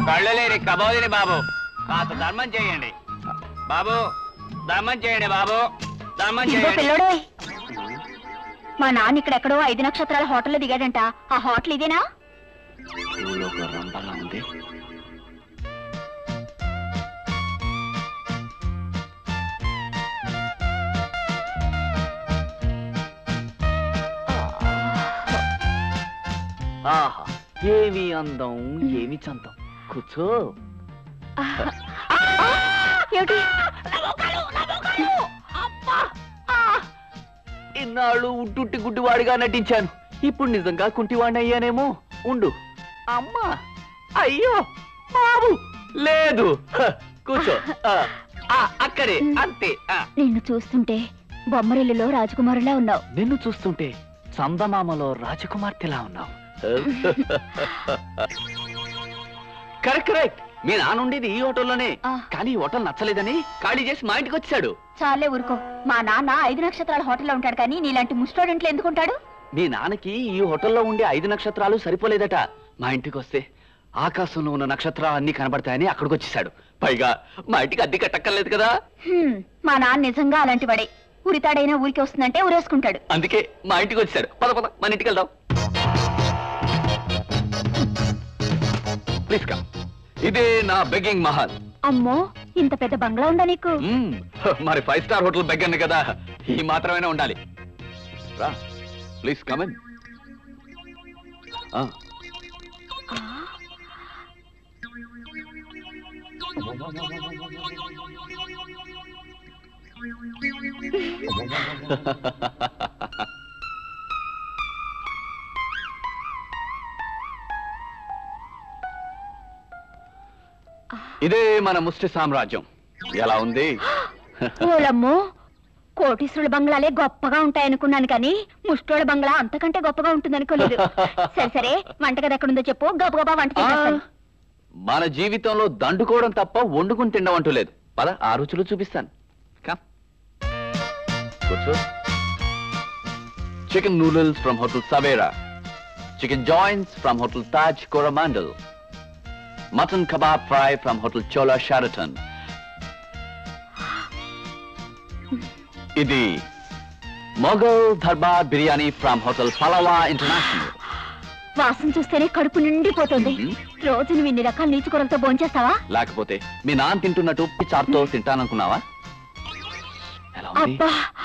కళ్ళలేని కబోదిని బాబు, కాస్త ధర్మం చేయండి బాబు, ధర్మం చేయండి బాబు, ధర్మం చేయండి. పిల్లడు, మా నాన్న ఇక్కడెక్కడో 5 నక్షత్రాల హోటల్లో దిగాడంట. ఆ హోటల్ ఇదేనా? ఉంది. ఆహా, ఏమి అందం, ఏమి చందం. కూర్చో. ఏమిటి? ఇన్నాళ్ళు ఉట్టుట్టి గుడ్డివాడిగా నటించాను, ఇప్పుడు నిజంగా కుంటివాడిని అయ్యానేమో. ఉండు. అమ్మా, అయ్యో బాబు, లేదు. కూర్చో. అక్కడే, అంతే. నిన్ను చూస్తుంటే బొమ్మరిల్లులో రాజకుమారులా ఉన్నావు. నిన్ను చూస్తుంటే చందమామలో రాజకుమార్తెలా ఉన్నావు. కరెక్ట్. మీ నానుండేది ఈ హోటల్లోనే, కానీ ఈ హోటల్ నచ్చలేదని ఖాళీ చేసి మా ఇంటికి వచ్చాడు. చాలే ఊరుకో. మా నాన్న 5 నక్షత్రాల హోటల్లో ఉంటాడు, కానీ నీలాంటి ముస్టోడెంట్లు ఎందుకుంటాడు? మీ నాన్నకి ఈ హోటల్లో ఉండే 5 నక్షత్రాలు సరిపోలేదట. మా ఇంటికి వస్తే ఆకాశంలో ఉన్న నక్షత్రాలు అన్ని కనబడతాయని అక్కడికి వచ్చేసాడు. పైగా మా ఇంటికి అద్దె కట్టక్కర్లేదు కదా. మా నాన్న నిజంగా అలాంటి వాడే. ఉరితాడైనా ఊరికి వస్తుందంటే ఊరేసుకుంటాడు. అందుకే మా ఇంటికి వచ్చేసాడు. పద పద, మన ఇంటికి వెళ్దాం. Please come. ఇదే నా బెగ్గింగ్ మహల్. అమ్మో, ఇంత పెద్ద బంగ్లా ఉందా నీకు? మరి 5 స్టార్ హోటల్ బెగ్గర్ని కదా, ఈ మాత్రమైనా ఉండాలి. రా, ప్లీజ్ కమ్ ఇన్. ఇదే మన ముష్టి సామ్రాజ్యం. ఎలా ఉంది? ఓలమ్మో, కోటీశ్వరుల బంగ్లాలే గొప్పగా ఉంటాయనుకున్నాను, కానీ ముష్టోళ్ళ బంగ్లా అంతకంటే గొప్పగా ఉంటుందనుకోలేదు. సరే సరే, వంటగది ఎక్కడుందో చెప్పు, గబగబా వంట చేసేస్తాను. మన జీవితంలో దండుకోవడం తప్ప వండుకుని తినడం అంటూ లేదు. పద, ఆ రుచులు చూపిస్తాను. Chicken noodles from hotel Savera, chicken joints from hotel Taj Coromandel, mutton kebab fry from hotel Chola Sheraton. ఇది Mughal Darbar biryani from hotel Pallava international. వాసన చూస్తేనే కడుపు నిండిపోతుంది. రోజు నువ్వు ఇన్ని రకాల నీచుకూరలతో భోంచేస్తావా? లేకపోతే మీ నాన్న తింటున్నట్టు చార్తో తింటాననుకున్నావా? ఎలా ఉంది?